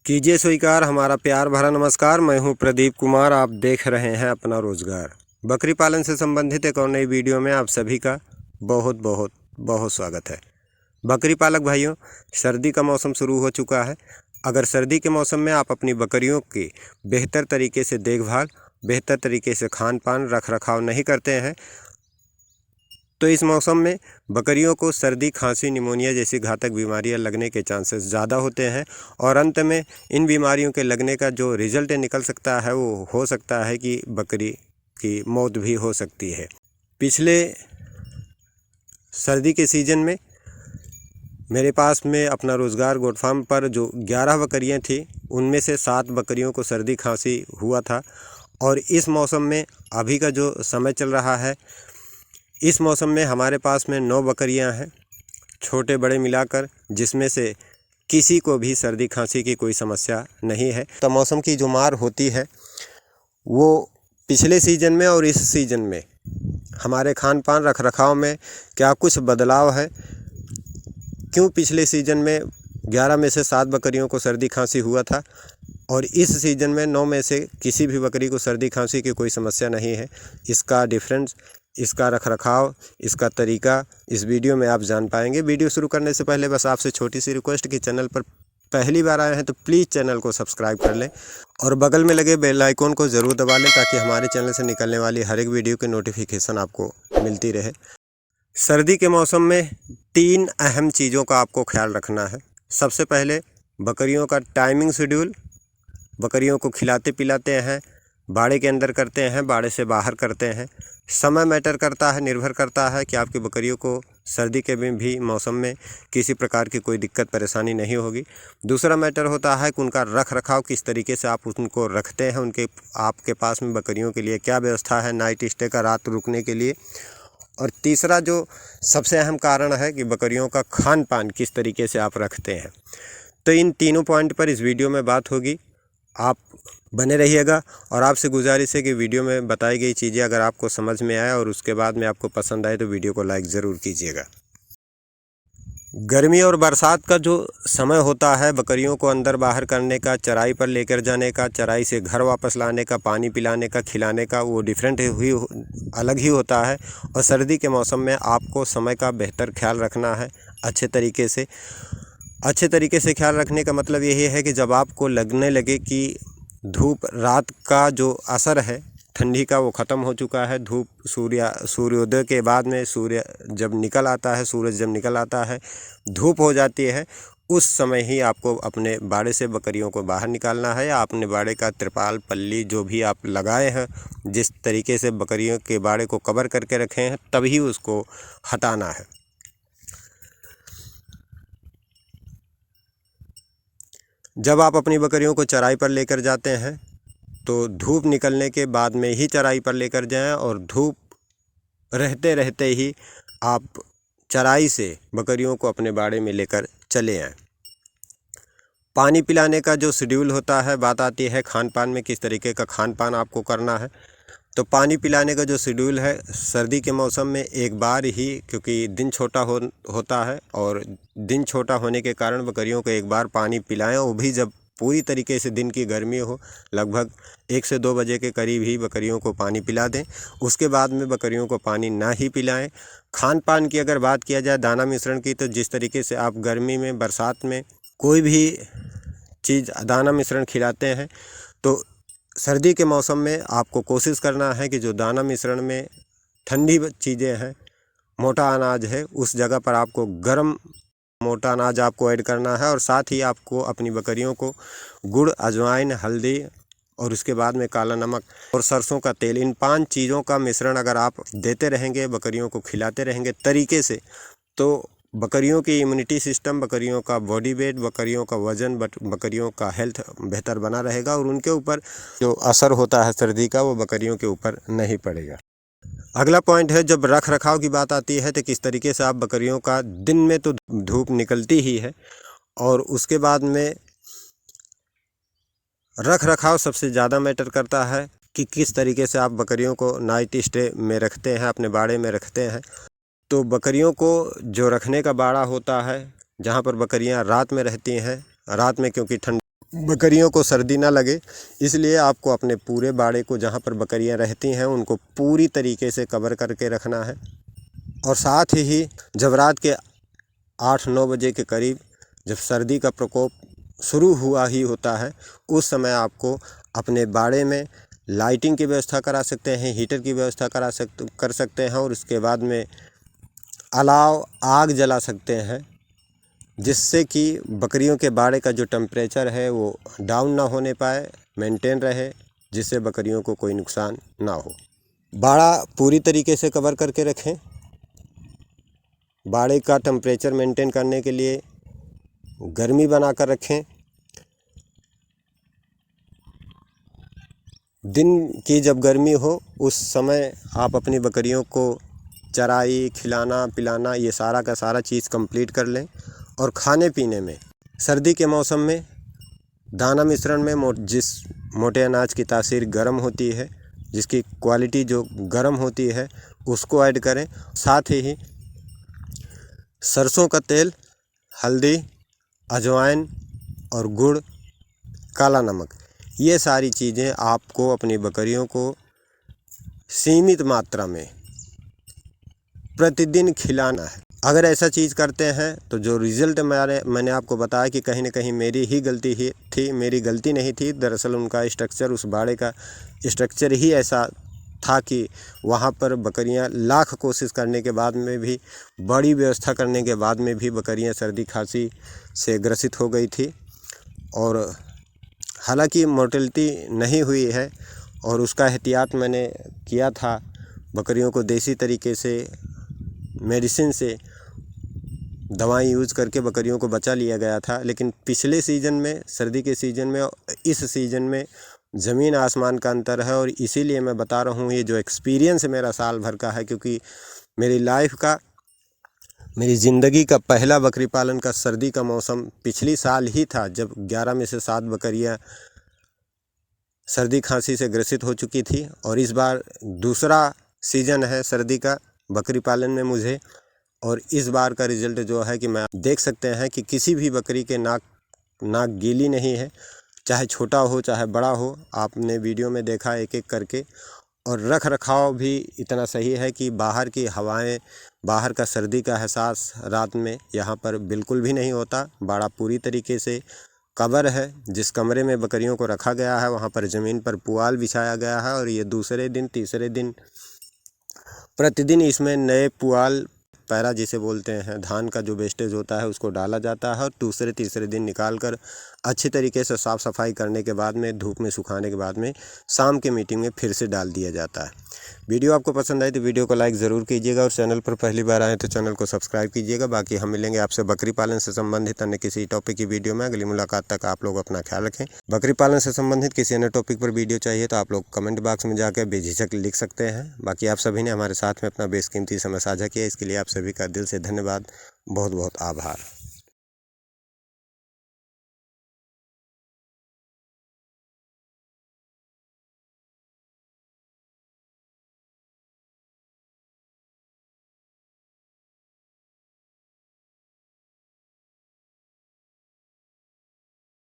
कीजिए स्वीकार हमारा प्यार भरा नमस्कार। मैं हूं प्रदीप कुमार, आप देख रहे हैं अपना रोजगार। बकरी पालन से संबंधित एक और नई वीडियो में आप सभी का बहुत बहुत बहुत स्वागत है। बकरी पालक भाइयों, सर्दी का मौसम शुरू हो चुका है। अगर सर्दी के मौसम में आप अपनी बकरियों की बेहतर तरीके से देखभाल, बेहतर तरीके से खान पान रख रखाव नहीं करते हैं तो इस मौसम में बकरियों को सर्दी, खांसी, निमोनिया जैसी घातक बीमारियां लगने के चांसेस ज़्यादा होते हैं और अंत में इन बीमारियों के लगने का जो रिजल्ट निकल सकता है वो हो सकता है कि बकरी की मौत भी हो सकती है। पिछले सर्दी के सीज़न में मेरे पास में अपना रोज़गार गोट फार्म पर जो 11 बकरियाँ थी, उनमें से 7 बकरियों को सर्दी खांसी हुआ था। और इस मौसम में अभी का जो समय चल रहा है, इस मौसम में हमारे पास में 9 बकरियां हैं, छोटे बड़े मिलाकर, जिसमें से किसी को भी सर्दी खांसी की कोई समस्या नहीं है। तो मौसम की जो मार होती है वो पिछले सीज़न में और इस सीज़न में हमारे खान पान रख रखाव में क्या कुछ बदलाव है, क्यों पिछले सीज़न में 11 में से 7 बकरियों को सर्दी खांसी हुआ था और इस सीज़न में 9 में से किसी भी बकरी को सर्दी खांसी की कोई समस्या नहीं है। इसका डिफरेंस, इसका रख रखाव, इसका तरीका इस वीडियो में आप जान पाएंगे। वीडियो शुरू करने से पहले बस आपसे छोटी सी रिक्वेस्ट कि चैनल पर पहली बार आए हैं तो प्लीज़ चैनल को सब्सक्राइब कर लें और बगल में लगे बेल आइकन को ज़रूर दबा लें ताकि हमारे चैनल से निकलने वाली हर एक वीडियो की नोटिफिकेशन आपको मिलती रहे। सर्दी के मौसम में 3 अहम चीज़ों का आपको ख्याल रखना है। सबसे पहले बकरियों का टाइमिंग शेड्यूल। बकरियों को खिलाते पिलाते हैं, बाड़े के अंदर करते हैं, बाड़े से बाहर करते हैं, समय मैटर करता है, निर्भर करता है कि आपकी बकरियों को सर्दी के में भी मौसम में किसी प्रकार की कोई दिक्कत परेशानी नहीं होगी। दूसरा मैटर होता है कि उनका रख रखाव किस तरीके से आप उनको रखते हैं, उनके आपके पास में बकरियों के लिए क्या व्यवस्था है नाइट स्टे का, रात रुकने के लिए। और तीसरा जो सबसे अहम कारण है कि बकरियों का खान पान किस तरीके से आप रखते हैं। तो इन तीनों पॉइंट पर इस वीडियो में बात होगी, आप बने रहिएगा। और आपसे गुजारिश है कि वीडियो में बताई गई चीज़ें अगर आपको समझ में आए और उसके बाद में आपको पसंद आए तो वीडियो को लाइक ज़रूर कीजिएगा। गर्मी और बरसात का जो समय होता है बकरियों को अंदर बाहर करने का, चराई पर लेकर जाने का, चराई से घर वापस लाने का, पानी पिलाने का, खिलाने का, वो डिफरेंट हुई अलग ही होता है। और सर्दी के मौसम में आपको समय का बेहतर ख्याल रखना है अच्छे तरीके से ख्याल रखने का मतलब यही है कि जब आपको लगने लगे कि धूप, रात का जो असर है ठंडी का वो ख़त्म हो चुका है, धूप सूर्योदय के बाद में सूर्य जब निकल आता है, सूरज जब निकल आता है, धूप हो जाती है, उस समय ही आपको अपने बाड़े से बकरियों को बाहर निकालना है या अपने बाड़े का तिरपाल, पल्ली जो भी आप लगाए हैं, जिस तरीके से बकरियों के बाड़े को कवर करके रखे हैं, तभी उसको हटाना है। जब आप अपनी बकरियों को चराई पर लेकर जाते हैं तो धूप निकलने के बाद में ही चराई पर लेकर जाएं और धूप रहते रहते ही आप चराई से बकरियों को अपने बाड़े में लेकर चले आएँ। पानी पिलाने का जो शेड्यूल होता है, बात आती है खान पान में किस तरीके का खान पान आपको करना है। तो पानी पिलाने का जो शेड्यूल है सर्दी के मौसम में एक बार ही, क्योंकि दिन छोटा होता है और दिन छोटा होने के कारण बकरियों को एक बार पानी पिलाएं, वो भी जब पूरी तरीके से दिन की गर्मी हो, लगभग 1 से 2 बजे के करीब ही बकरियों को पानी पिला दें। उसके बाद में बकरियों को पानी ना ही पिलाएं। खान पान की अगर बात किया जाए दाना मिश्रण की, तो जिस तरीके से आप गर्मी में, बरसात में कोई भी चीज़ दाना मिश्रण खिलाते हैं, तो सर्दी के मौसम में आपको कोशिश करना है कि जो दाना मिश्रण में ठंडी चीज़ें हैं, मोटा अनाज है, उस जगह पर आपको गर्म मोटा अनाज आपको ऐड करना है। और साथ ही आपको अपनी बकरियों को गुड़, अजवाइन, हल्दी और उसके बाद में काला नमक और सरसों का तेल, इन 5 चीज़ों का मिश्रण अगर आप देते रहेंगे, बकरियों को खिलाते रहेंगे तरीके से, तो बकरियों की इम्यूनिटी सिस्टम, बकरियों का बॉडी वेट, बकरियों का वज़न, बकरियों का हेल्थ बेहतर बना रहेगा और उनके ऊपर जो असर होता है सर्दी का वो बकरियों के ऊपर नहीं पड़ेगा। अगला पॉइंट है, जब रख रखाव की बात आती है तो किस तरीके से आप बकरियों का, दिन में तो धूप निकलती ही है और उसके बाद में रख रखाव सबसे ज़्यादा मैटर करता है कि किस तरीके से आप बकरियों को नाइट स्टे में रखते हैं, अपने बाड़े में रखते हैं। तो बकरियों को जो रखने का बाड़ा होता है, जहाँ पर बकरियाँ रात में रहती हैं, रात में क्योंकि ठंड बकरियों को सर्दी ना लगे, इसलिए आपको अपने पूरे बाड़े को जहाँ पर बकरियाँ रहती हैं उनको पूरी तरीके से कवर करके रखना है। और साथ ही जब रात के 8-9 बजे के करीब जब सर्दी का प्रकोप शुरू हुआ ही होता है, उस समय आपको अपने बाड़े में लाइटिंग की व्यवस्था करा सकते हैं, हीटर की व्यवस्था कर सकते हैं और उसके बाद में अलाव आग जला सकते हैं, जिससे कि बकरियों के बाड़े का जो टेम्परेचर है वो डाउन ना होने पाए, मेंटेन रहे, जिससे बकरियों को कोई नुकसान ना हो। बाड़ा पूरी तरीके से कवर करके रखें। बाड़े का टेम्परेचर मेंटेन करने के लिए गर्मी बना कर रखें। दिन की जब गर्मी हो उस समय आप अपनी बकरियों को चराई, खिलाना पिलाना ये सारा का सारा चीज़ कंप्लीट कर लें। और खाने पीने में सर्दी के मौसम में दाना मिश्रण में जिस मोटे अनाज की तासीर गर्म होती है, जिसकी क्वालिटी जो गर्म होती है, उसको ऐड करें। साथ ही सरसों का तेल, हल्दी, अजवाइन और गुड़, काला नमक, ये सारी चीज़ें आपको अपनी बकरियों को सीमित मात्रा में प्रतिदिन खिलाना है। अगर ऐसा चीज़ करते हैं तो जो रिज़ल्ट मैंने आपको बताया कि कहीं ना कहीं मेरी ही गलती ही थी, मेरी गलती नहीं थी। दरअसल उनका स्ट्रक्चर, उस बाड़े का स्ट्रक्चर ही ऐसा था कि वहाँ पर बकरियाँ लाख कोशिश करने के बाद में भी, बड़ी व्यवस्था करने के बाद में भी बकरियाँ सर्दी खांसी से ग्रसित हो गई थी। और हालांकि मोर्टेलिटी नहीं हुई है और उसका एहतियात मैंने किया था। बकरियों को देसी तरीके से मेडिसिन से दवाई यूज़ करके बकरियों को बचा लिया गया था। लेकिन पिछले सीज़न में, सर्दी के सीज़न में, इस सीज़न में ज़मीन आसमान का अंतर है। और इसीलिए मैं बता रहा हूँ, ये जो एक्सपीरियंस मेरा साल भर का है, क्योंकि मेरी लाइफ का, मेरी ज़िंदगी का पहला बकरी पालन का सर्दी का मौसम पिछली साल ही था, जब 11 में से 7 बकरियाँ सर्दी खांसी से ग्रसित हो चुकी थी। और इस बार दूसरा सीज़न है सर्दी का बकरी पालन में मुझे। और इस बार का रिज़ल्ट जो है कि मैं देख सकते हैं कि किसी भी बकरी के नाक गीली नहीं है, चाहे छोटा हो चाहे बड़ा हो। आपने वीडियो में देखा एक एक करके। और रख रखाव भी इतना सही है कि बाहर की हवाएं, बाहर का सर्दी का एहसास रात में यहाँ पर बिल्कुल भी नहीं होता। बाड़ा पूरी तरीके से कवर है। जिस कमरे में बकरियों को रखा गया है वहाँ पर ज़मीन पर पुआल बिछाया गया है। और ये दूसरे दिन, तीसरे दिन, प्रतिदिन इसमें नए पुआल, पैरा जिसे बोलते हैं, धान का जो वेस्टेज होता है, उसको डाला जाता है। और दूसरे तीसरे दिन निकाल कर अच्छी तरीके से साफ़ सफाई करने के बाद में, धूप में सुखाने के बाद में, शाम के मीटिंग में फिर से डाल दिया जाता है। वीडियो आपको पसंद आई तो वीडियो को लाइक ज़रूर कीजिएगा। और चैनल पर पहली बार आए तो चैनल को सब्सक्राइब कीजिएगा। बाकी हम मिलेंगे आपसे बकरी पालन से संबंधित अन्य किसी टॉपिक की वीडियो में। अगली मुलाकात तक आप लोग अपना ख्याल रखें। बकरी पालन से संबंधित किसी अन्य टॉपिक पर वीडियो चाहिए तो आप लोग कमेंट बॉक्स में जाकर बेझिझक लिख सकते हैं। बाकी आप सभी ने हमारे साथ में अपना बेशकीमती समय साझा किया, इसके लिए आप सभी का दिल से धन्यवाद, बहुत बहुत आभार।